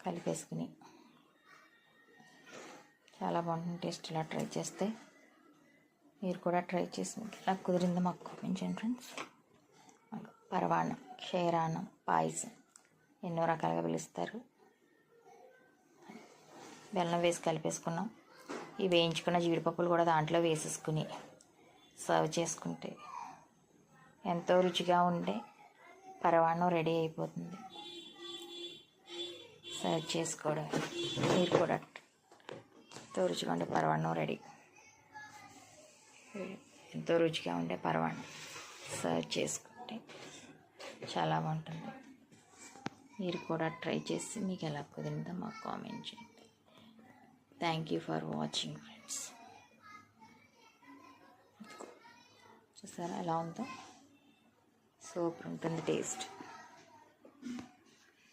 కలిపేసుకుని చాలా బాగుంటుంది టేస్ట్. ఇలా ట్రై చేస్తే మీరు కూడా ట్రై చేసి మీకు ఇలా కుదిరిందో మాకు పంపించండి ఫ్రెండ్స్. పరవాన్నం, క్షీరాన్నం, పాయసం ఎన్నో రకాలుగా పిలుస్తారు. బెల్లం వేసి కలిపేసుకున్నాం. ఈ వేయించుకున్న జీడిపప్పులు కూడా దాంట్లో వేసేసుకుని సర్వ్ చేసుకుంటే ఎంతో రుచిగా ఉండే పరవాన్నం రెడీ అయిపోతుంది. సర్వ్ చేసుకోవడం. మీరు కూడా ఎంతో రుచిగా ఉండే పరవాన్నం రెడీ. ఎంతో రుచిగా ఉండే పరవాన్నం సర్వ్ చేసుకుంటే చాలా బాగుంటుంది. మీరు కూడా ట్రై చేసి మీకు ఎలా కుదిరిందో మాకు కామెంట్ చేయండి. Thank you for watching friends. చూసారా ఎలా ఉందో? సూపర్ ఉంటుంది టేస్ట్.